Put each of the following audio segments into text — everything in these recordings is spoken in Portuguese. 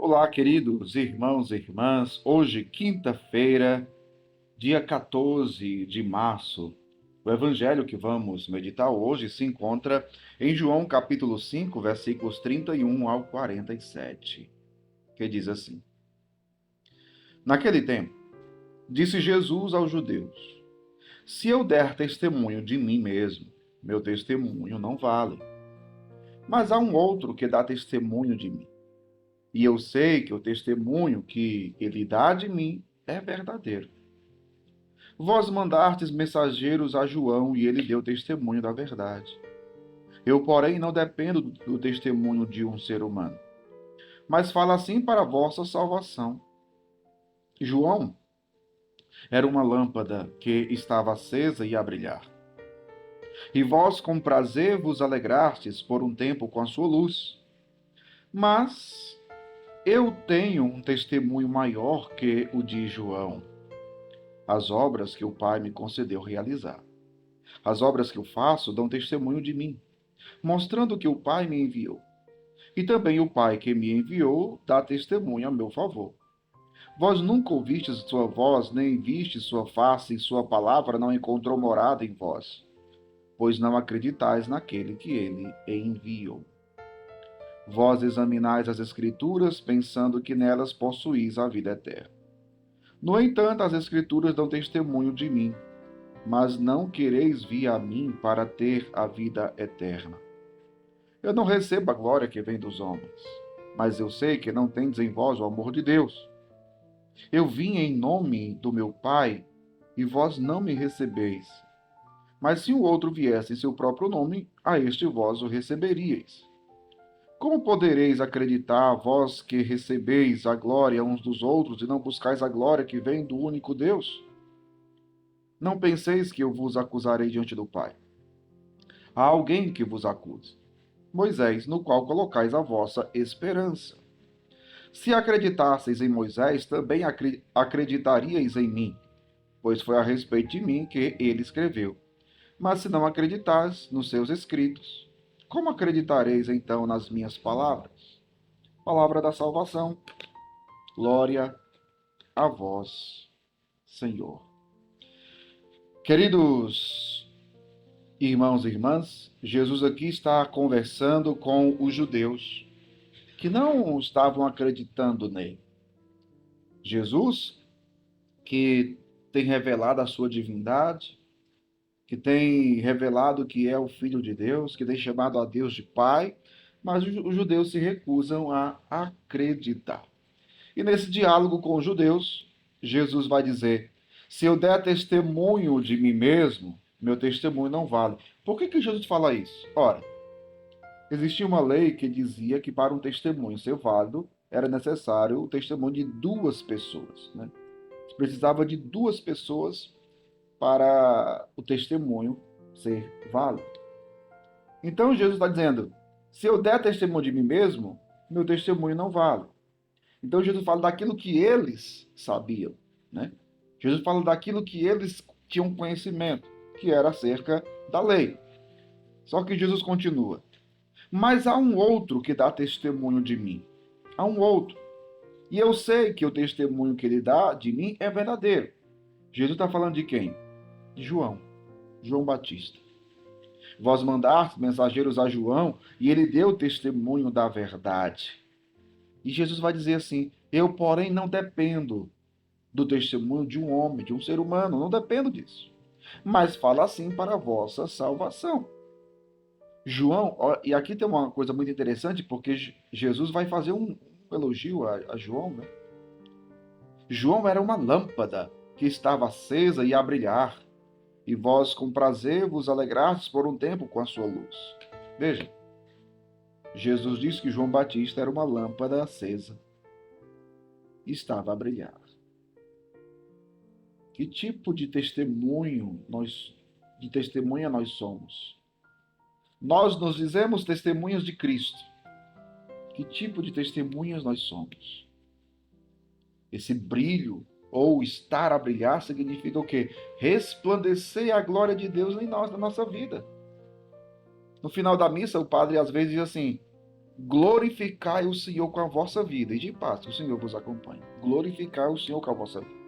Olá, queridos irmãos e irmãs. Hoje, quinta-feira, dia 14 de março. O evangelho que vamos meditar hoje se encontra em João capítulo 5, versículos 31 ao 47, que diz assim: Naquele tempo, disse Jesus aos judeus: Se eu der testemunho de mim mesmo, meu testemunho não vale. Mas há um outro que dá testemunho de mim. E eu sei que o testemunho que ele dá de mim é verdadeiro. Vós mandastes mensageiros a João e ele deu testemunho da verdade. Eu, porém, não dependo do testemunho de um ser humano, mas falo assim para a vossa salvação. João era uma lâmpada que estava acesa e a brilhar. E vós com prazer vos alegrastes por um tempo com a sua luz. Mas eu tenho um testemunho maior que o de João, as obras que o Pai me concedeu realizar. As obras que eu faço dão testemunho de mim, mostrando que o Pai me enviou. E também o Pai que me enviou dá testemunho a meu favor. Vós nunca ouvistes sua voz, nem vistes sua face, e sua palavra não encontrou morada em vós, pois não acreditais naquele que ele enviou. Vós examinais as Escrituras, pensando que nelas possuís a vida eterna. No entanto, as Escrituras dão testemunho de mim, mas não quereis vir a mim para ter a vida eterna. Eu não recebo a glória que vem dos homens, mas eu sei que não tendes em vós o amor de Deus. Eu vim em nome do meu Pai, e vós não me recebeis. Mas se o outro viesse em seu próprio nome, a este vós o receberíeis. Como podereis acreditar, vós que recebeis a glória uns dos outros, e não buscais a glória que vem do único Deus? Não penseis que eu vos acusarei diante do Pai. Há alguém que vos acuse, Moisés, no qual colocais a vossa esperança. Se acreditasseis em Moisés, também acreditaríeis em mim, pois foi a respeito de mim que ele escreveu. Mas se não acreditais nos seus escritos, como acreditareis então nas minhas palavras? Palavra da salvação. Glória a vós, Senhor. Queridos irmãos e irmãs, Jesus aqui está conversando com os judeus que não estavam acreditando nele. Jesus, que tem revelado a sua divindade, que tem revelado que é o Filho de Deus, que tem chamado a Deus de Pai, mas os judeus se recusam a acreditar. E nesse diálogo com os judeus, Jesus vai dizer: se eu der testemunho de mim mesmo, meu testemunho não vale. Por que Jesus fala isso? Ora, existia uma lei que dizia que para um testemunho ser válido, era necessário o testemunho de duas pessoas, né? Se precisava de duas pessoas para o testemunho ser válido. Então Jesus está dizendo: se eu der testemunho de mim mesmo, meu testemunho não vale. Então Jesus fala daquilo que eles sabiam, né? Jesus fala daquilo que eles tinham conhecimento, que era acerca da lei. Só que Jesus continua: mas há um outro que dá testemunho de mim. Há um outro. E eu sei que o testemunho que ele dá de mim é verdadeiro. Jesus está falando de quem? De João. João Batista. Vós mandaste mensageiros a João e ele deu testemunho da verdade. E Jesus vai dizer assim: eu, porém, não dependo do testemunho de um homem, de um ser humano. Não dependo disso. Mas fala assim para a vossa salvação. João, e aqui tem uma coisa muito interessante, porque Jesus vai fazer um elogio a João, né? João era uma lâmpada que estava acesa e a brilhar, e vós com prazer vos alegrastes por um tempo com a sua luz. Veja, Jesus disse que João Batista era uma lâmpada acesa e estava a brilhar. Que tipo de testemunha nós somos? Nós nos dizemos testemunhas de Cristo. Que tipo de testemunhas nós somos? Esse brilho, ou estar a brilhar, significa o quê? Resplandecer a glória de Deus em nós, na nossa vida. No final da missa, o padre às vezes diz assim: Glorificai o Senhor com a vossa vida, e de paz que o Senhor vos acompanhe. Glorificai o Senhor com a vossa vida.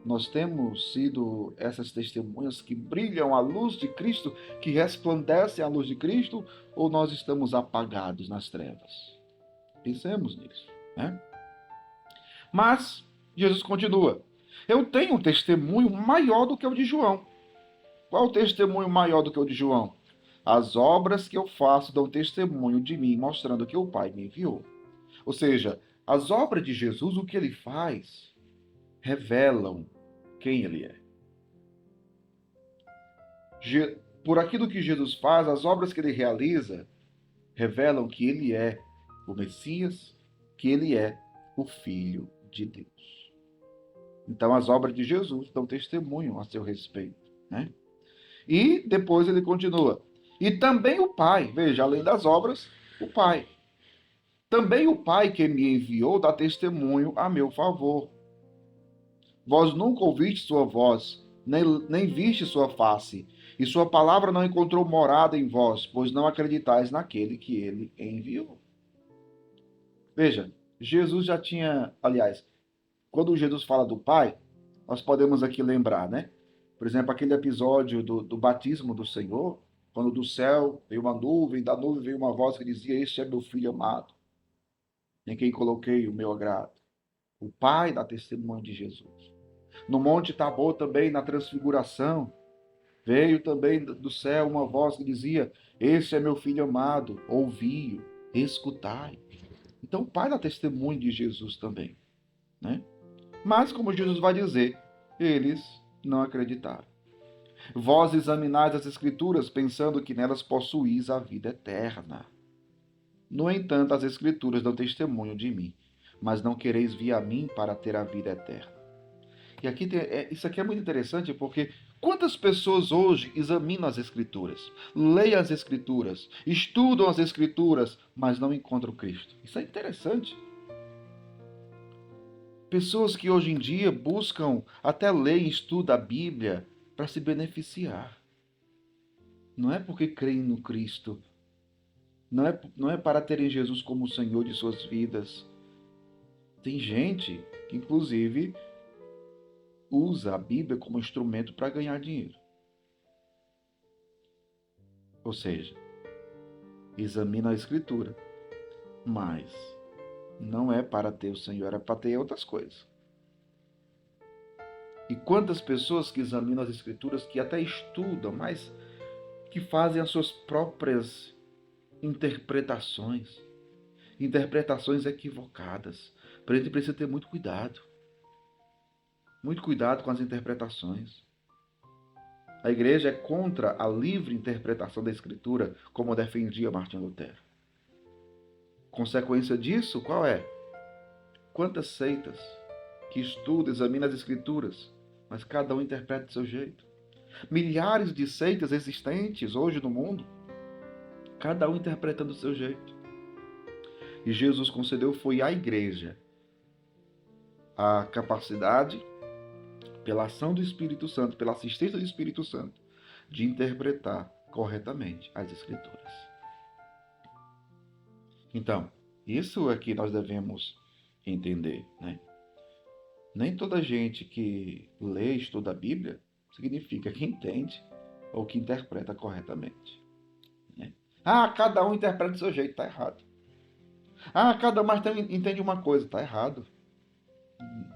Nós temos sido essas testemunhas que brilham à luz de Cristo, que resplandecem à luz de Cristo, ou nós estamos apagados nas trevas? Pensemos nisso, né? Mas Jesus continua: eu tenho um testemunho maior do que o de João. Qual o testemunho maior do que o de João? As obras que eu faço dão testemunho de mim, mostrando que o Pai me enviou. Ou seja, as obras de Jesus, o que ele faz, revelam quem ele é. Por aquilo que Jesus faz, as obras que ele realiza revelam que ele é o Messias, que ele é o Filho de Deus. Então, as obras de Jesus dão testemunho a seu respeito, né? E depois ele continua: e também o Pai, veja, além das obras, o Pai. Também o Pai que me enviou dá testemunho a meu favor. Vós nunca ouviste sua voz, nem viste sua face, e sua palavra não encontrou morada em vós, pois não acreditais naquele que ele enviou. Veja, Jesus já tinha, aliás, quando Jesus fala do Pai, nós podemos aqui lembrar, né? Por exemplo, aquele episódio do batismo do Senhor, quando do céu veio uma nuvem, da nuvem veio uma voz que dizia: este é meu filho amado, em quem coloquei o meu agrado. O Pai dá testemunho de Jesus. No Monte Tabor também, na transfiguração, veio também do céu uma voz que dizia: este é meu filho amado, ouvi-o, escutai. Então o Pai dá testemunho de Jesus também, né? Mas, como Jesus vai dizer, eles não acreditaram. Vós examinais as Escrituras, pensando que nelas possuís a vida eterna. No entanto, as Escrituras dão testemunho de mim, mas não quereis vir a mim para ter a vida eterna. E aqui isso aqui é muito interessante, porque quantas pessoas hoje examinam as Escrituras, leem as Escrituras, estudam as Escrituras, mas não encontram Cristo? Isso é interessante. Pessoas que hoje em dia buscam até ler e estudam a Bíblia para se beneficiar. Não é porque creem no Cristo. Não é para terem Jesus como o Senhor de suas vidas. Tem gente que, inclusive, usa a Bíblia como instrumento para ganhar dinheiro. Ou seja, examina a Escritura, mas não é para ter o Senhor, é para ter outras coisas. E quantas pessoas que examinam as Escrituras, que até estudam, mas que fazem as suas próprias interpretações equivocadas. Por isso precisa ter muito cuidado com as interpretações. A igreja é contra a livre interpretação da Escritura, como defendia Martinho Lutero. Consequência disso, qual é? Quantas seitas que estudam, examinam as Escrituras, mas cada um interpreta do seu jeito. Milhares de seitas existentes hoje no mundo, cada um interpretando do seu jeito. E Jesus concedeu foi à igreja a capacidade, pela ação do Espírito Santo, pela assistência do Espírito Santo, de interpretar corretamente as Escrituras. Então, isso é que nós devemos entender, né? Nem toda gente que lê e estuda a Bíblia significa que entende ou que interpreta corretamente, né? Cada um interpreta do seu jeito, está errado. Cada um entende uma coisa, está errado.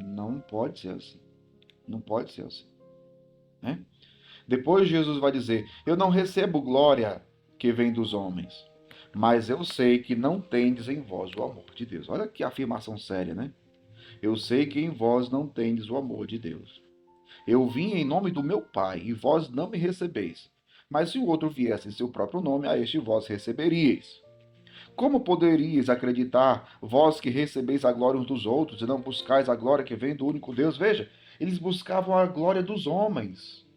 Não pode ser assim. Não pode ser assim, né? Depois Jesus vai dizer: eu não recebo glória que vem dos homens, mas eu sei que não tendes em vós o amor de Deus. Olha que afirmação séria, né? Eu sei que em vós não tendes o amor de Deus. Eu vim em nome do meu Pai, e vós não me recebeis. Mas se o outro viesse em seu próprio nome, a este vós receberíeis. Como poderíeis acreditar, vós que recebeis a glória uns dos outros, e não buscais a glória que vem do único Deus? Veja, eles buscavam a glória dos homens,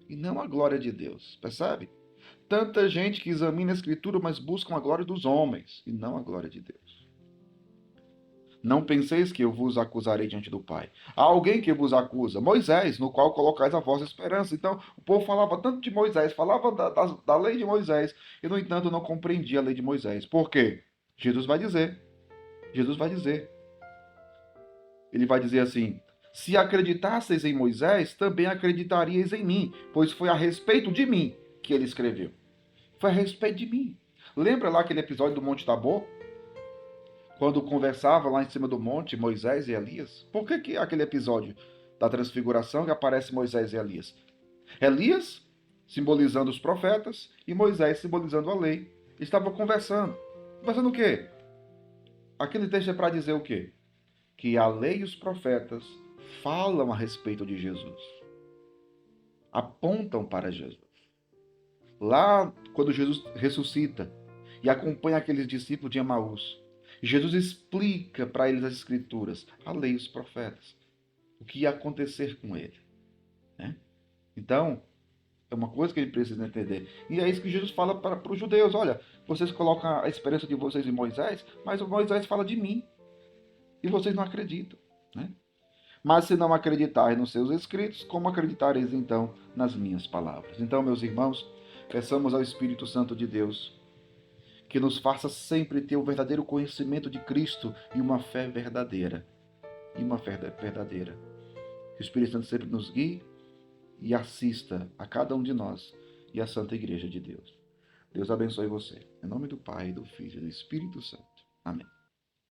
e não a glória de Deus, percebe? Tanta gente que examina a Escritura, mas buscam a glória dos homens, e não a glória de Deus. Não penseis que eu vos acusarei diante do Pai. Há alguém que vos acusa, Moisés, no qual colocais a vossa esperança. Então, o povo falava tanto de Moisés, falava da lei de Moisés, e no entanto não compreendia a lei de Moisés. Por quê? Jesus vai dizer, Jesus vai dizer, ele vai dizer assim: se acreditasseis em Moisés, também acreditaríeis em mim, pois foi a respeito de mim que ele escreveu. Foi a respeito de mim. Lembra lá aquele episódio do Monte Tabor? Quando conversava lá em cima do monte Moisés e Elias? Por que aquele episódio da transfiguração que aparece Moisés e Elias? Elias simbolizando os profetas e Moisés simbolizando a lei. Estavam conversando. Conversando o quê? Aquele texto é para dizer o quê? Que a lei e os profetas falam a respeito de Jesus. Apontam para Jesus. Lá, quando Jesus ressuscita e acompanha aqueles discípulos de Emaús, Jesus explica para eles as Escrituras, a lei e os profetas, o que ia acontecer com ele. Né? Então, é uma coisa que ele precisa entender. E é isso que Jesus fala para os judeus: olha, vocês colocam a esperança de vocês em Moisés, mas o Moisés fala de mim, e vocês não acreditam. Né? Mas se não acreditarem nos seus escritos, como acreditareis então nas minhas palavras? Então, meus irmãos, peçamos ao Espírito Santo de Deus que nos faça sempre ter o verdadeiro conhecimento de Cristo e uma fé verdadeira. E uma fé verdadeira. Que o Espírito Santo sempre nos guie e assista a cada um de nós e à Santa Igreja de Deus. Deus abençoe você. Em nome do Pai, do Filho e do Espírito Santo. Amém.